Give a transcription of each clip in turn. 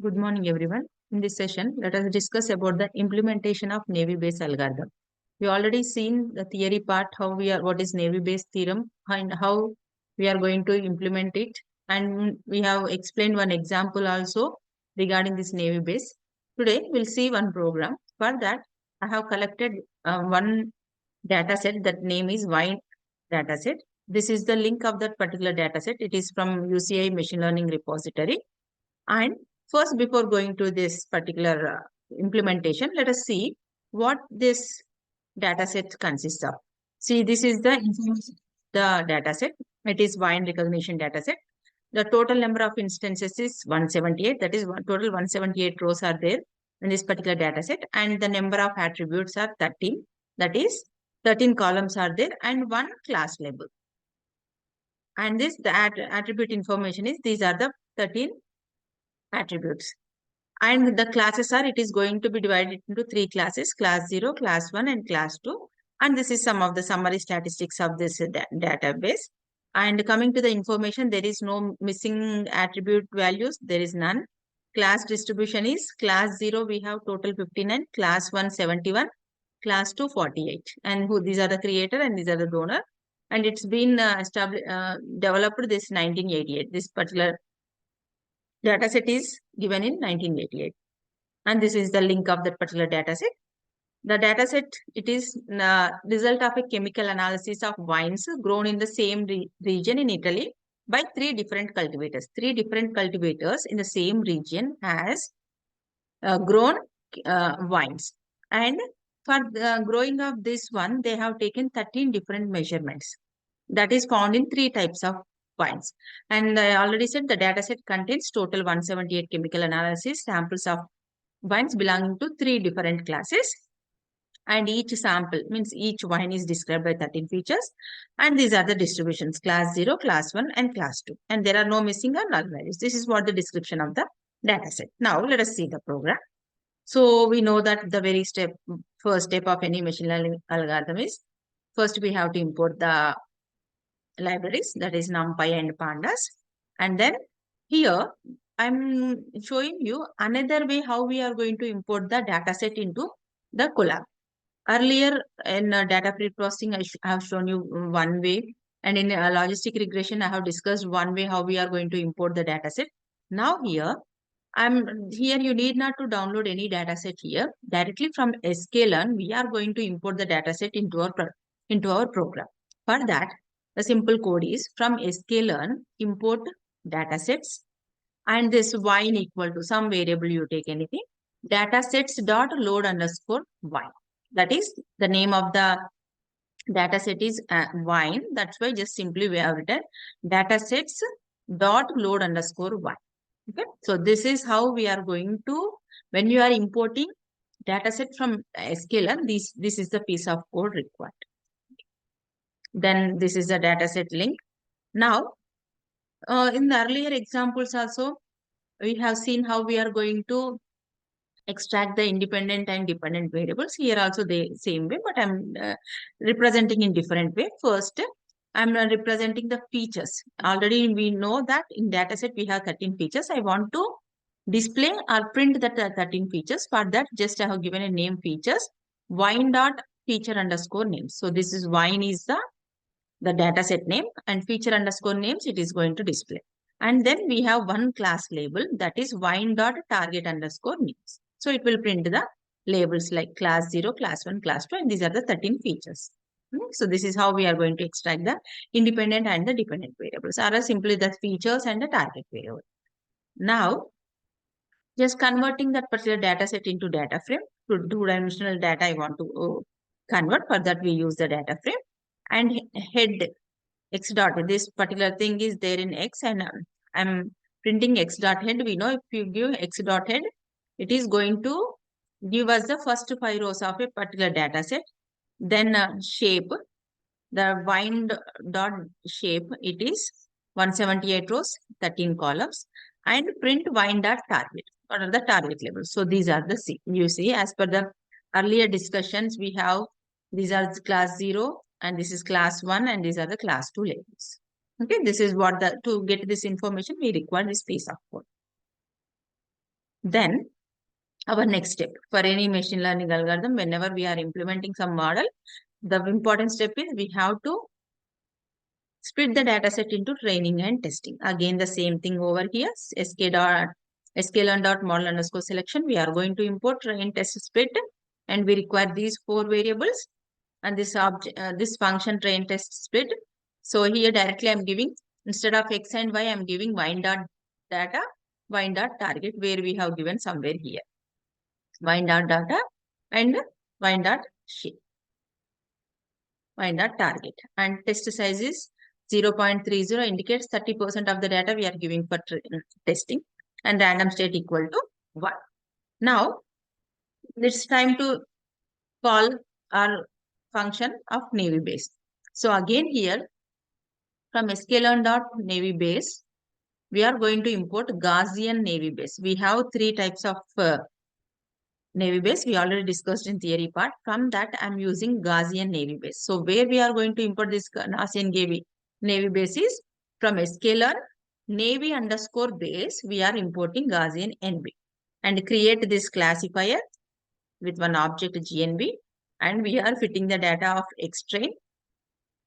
Good morning, everyone. In this session, let us discuss about the implementation of Navy-Bayes algorithm. We already seen the theory part, what is Navy-Bayes theorem and how we are going to implement it. And we have explained one example also regarding this Navy-Bayes. Today, we'll see one program. For that, I have collected one data set that name is Wine dataset. This is the link of that particular dataset. It is from UCI Machine Learning Repository. And first, before going to this particular implementation, let us see what this dataset consists of. See, this is the information, the dataset. It is wine recognition dataset. The total number of instances is 178. That is total 178 rows are there in this particular dataset, and the number of attributes are 13. That is 13 columns are there and one class label. And this the attribute information is these are the 13 attributes. And the classes are, it is going to be divided into three classes, class 0, class 1 and class 2. And this is some of the summary statistics of this database. And coming to the information, there is no missing attribute values. There is none. Class distribution is class 0, we have total 59, class 1, 71, class 2, 48. And these are the creator and these are the donor. And it's been developed this 1988. This particular dataset is given in 1988. And this is the link of that particular dataset. The dataset, it is result of a chemical analysis of wines grown in the same region in Italy by three different cultivators. Three different cultivators in the same region has grown wines. And for the growing of this one, they have taken 13 different measurements. That is found in three types of wines. And I already said the dataset contains total 178 chemical analysis samples of wines belonging to three different classes. And each sample means each wine is described by 13 features. And these are the distributions, class 0, class 1 and class 2. And there are no missing or null values. This is what the description of the dataset. Now let us see the program. So we know that the first step of any machine learning algorithm is first we have to import the libraries, that is NumPy and Pandas. And then here I'm showing you another way how we are going to import the dataset into the Colab. Earlier in data pre-processing, I have shown you one way, and in logistic regression, I have discussed one way how we are going to import the dataset. Now here you need not to download any dataset here. Directly from sklearn, we are going to import the dataset into our program. For that, the simple code is from sklearn import datasets, and this wine equal to some variable, you take anything, datasets dot load underscore wine. That is the name of the dataset is wine. That's why just simply we have written datasets dot load underscore wine. Okay, so this is how we are going to, when you are importing dataset from sklearn, this is the piece of code required. Then this is the dataset link. Now, in the earlier examples also, we have seen how we are going to extract the independent and dependent variables. Here also the same way, but I'm representing in different way. First, I'm representing the features. Already we know that in dataset we have 13 features. I want to display or print the 13 features. For that, just I have given a name features, wine dot feature underscore names. So this is wine is the dataset name, and feature underscore names it is going to display. And then we have one class label, that is wine dot target underscore names. So it will print the labels like class 0, class 1, class 2, and these are the 13 features. So this is how we are going to extract the independent and the dependent variables, or simply the features and the target variable. Now, just converting that particular data set into data frame. To two-dimensional data I want to convert. For that we use the data frame. And head x dot, this particular thing is there in x, and I'm printing x dot head. We know if you give x dot head, it is going to give us the first 5 rows of a particular data set. Then shape, the wine dot shape, it is 178 rows, 13 columns, and print wine dot target, or the target label. So these are the you see, as per the earlier discussions, we have these are class 0, and this is class 1, and these are the class 2 labels. Okay, this is what to get this information, we require this piece of code. Then our next step for any machine learning algorithm, whenever we are implementing some model, the important step is we have to split the data set into training and testing. Again, the same thing over here, sklearn.model underscore selection. We are going to import train test split, and we require these four variables and this function train test split. So here directly I'm giving, instead of x and y, I'm giving y dot data, y dot target, where we have given somewhere here y dot data and y dot shape, y dot target, and test size is 0.30, indicates 30% of the data we are giving for testing, and random state equal to 1. Now it's time to call our function of Navy base. So again here from sklearn.navy base, we are going to import Gaussian Navy base. We have three types of Navy base. We already discussed in theory part. From that, I'm using Gaussian Navy base. So where we are going to import this Gaussian Navy base is from sklearn Navy underscore base. We are importing Gaussian NB and create this classifier with one object GNB, and we are fitting the data of X train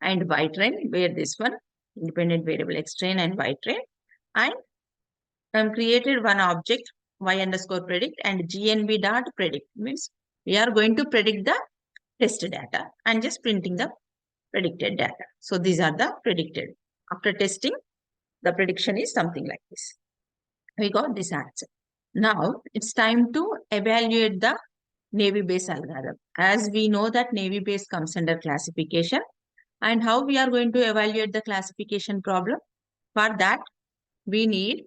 and Y train, where this one independent variable X train and Y train, and created one object y underscore predict and GNB dot predict, means we are going to predict the test data and just printing the predicted data. So these are the predicted. After testing, the prediction is something like this. We got this answer. Now it's time to evaluate the Navy base algorithm. As we know that Navy base comes under classification, and how we are going to evaluate the classification problem. For that, we need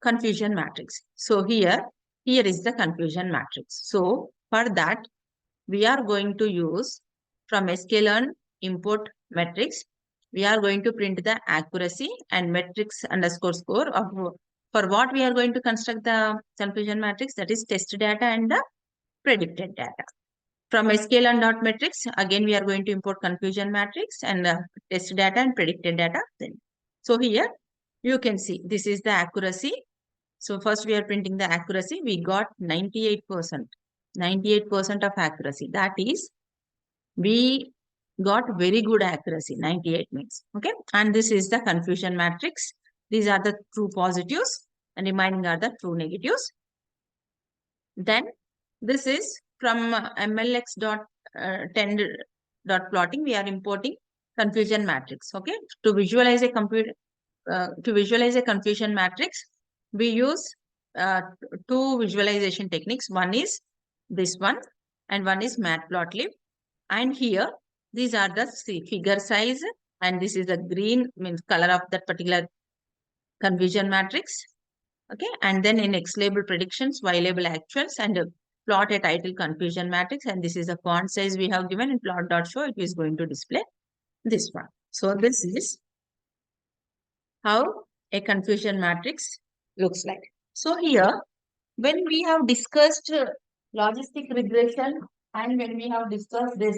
confusion matrix. So here is the confusion matrix. So for that, we are going to use from sklearn import matrix. We are going to print the accuracy and matrix underscore score of, for what we are going to construct the confusion matrix, that is test data and the predicted data. From sklearn.matrix, again we are going to import confusion matrix and test data and predicted data. Then, so here you can see this is the accuracy. So first we are printing the accuracy. We got 98%. 98% of accuracy. That is, we got very good accuracy. 98 means. Okay. And this is the confusion matrix. These are the true positives and remaining are the true negatives. Then this is from mlx.10.plotting. We are importing confusion matrix. Okay. To visualize a confusion matrix, we use two visualization techniques. One is this one and one is matplotlib. And here these are the figure size, and this is the green, means color of that particular confusion matrix. Okay, and then in X label predictions, Y label actuals, and plot a title confusion matrix, and this is the font size we have given in plot.show. It is going to display this one. So this is how a confusion matrix looks like. So here, when we have discussed logistic regression and when we have discussed this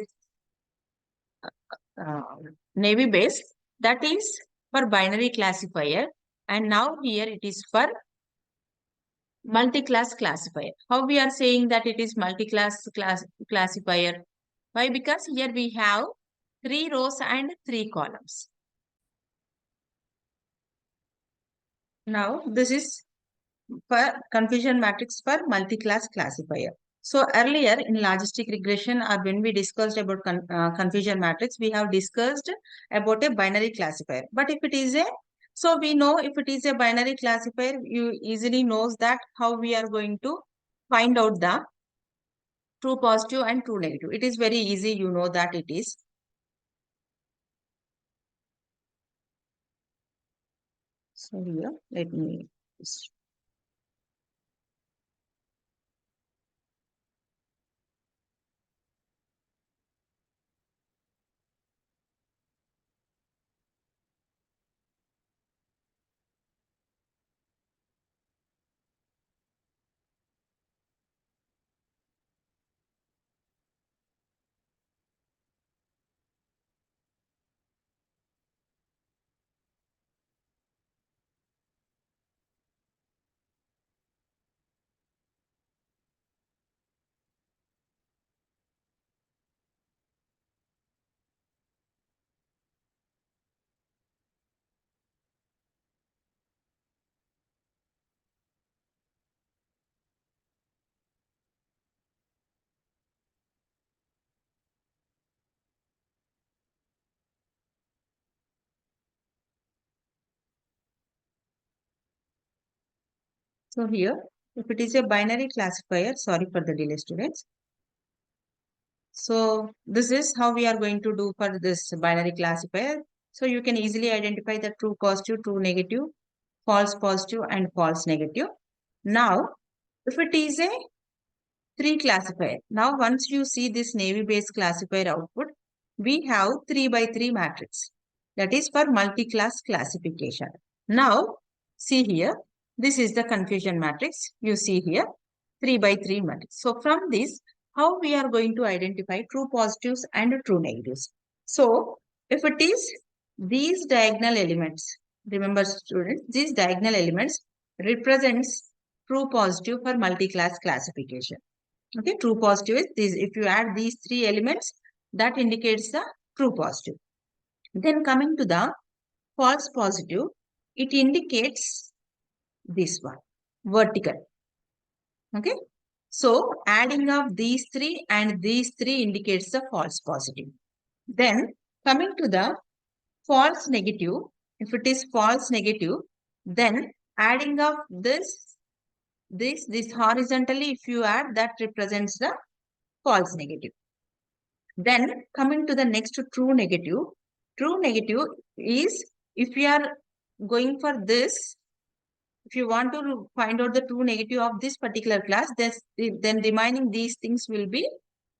Navy base, that is for binary classifier, and now here it is for multi-class classifier. How we are saying that it is multi-class classifier? Why? Because here we have 3 rows and 3 columns. Now this is for confusion matrix for multi-class classifier. So earlier in logistic regression, or when we discussed about confusion matrix, we have discussed about a binary classifier. But if it is a, so we know if it is a binary classifier, you easily knows that how we are going to find out the true positive and true negative. It is very easy, you know that it is. So here, let me So here, if it is a binary classifier, sorry for the delay, students. So this is how we are going to do for this binary classifier. So you can easily identify the true positive, true negative, false positive, and false negative. Now, if it is a 3 classifier, now once you see this navy based classifier output, we have 3 by 3 matrix. That is for multi-class classification. Now, see here, this is the confusion matrix. You see here, 3 by 3 matrix. So from this, how we are going to identify true positives and true negatives. So if it is these diagonal elements, remember students, these diagonal elements represents true positive for multi-class classification. Okay, true positive is this. If you add these 3 elements, that indicates the true positive. Then coming to the false positive, it indicates this one, vertical. Okay. So adding of these 3 and these 3 indicates the false positive. Then coming to the false negative, if it is false negative, then adding of this horizontally, if you add, that represents the false negative. Then coming to the next true negative is if we are going for this, if you want to find out the true negative of this particular class, then remaining these things will be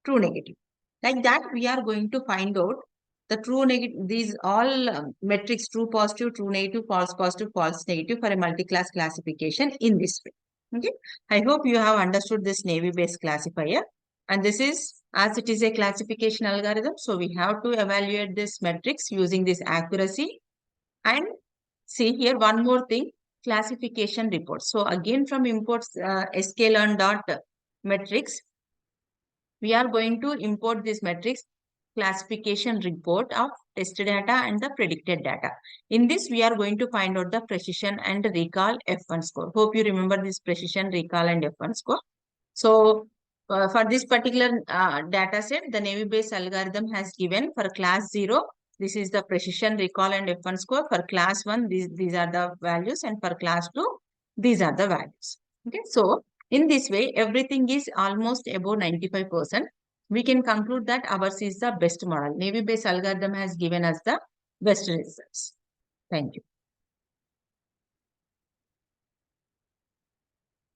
true negative. Like that, we are going to find out the true negative, these all metrics, true positive, true negative, false negative for a multi-class classification in this way. Okay. I hope you have understood this navy-based classifier. And this is, as it is a classification algorithm, so we have to evaluate this matrix using this accuracy. And see here, one more thing, classification report. So again, from imports sklearn.metrics, we are going to import this matrix classification report of test data and the predicted data. In this, we are going to find out the precision and recall F1 score. Hope you remember this precision, recall, and F1 score. So for this particular data set, the Navy based algorithm has given for class 0, this is the precision, recall, and F1 score. For class 1, these are the values, and for class 2, these are the values. Okay, so in this way, everything is almost above 95%. We can conclude that ours is the best model. Navy based algorithm has given us the best results. Thank you.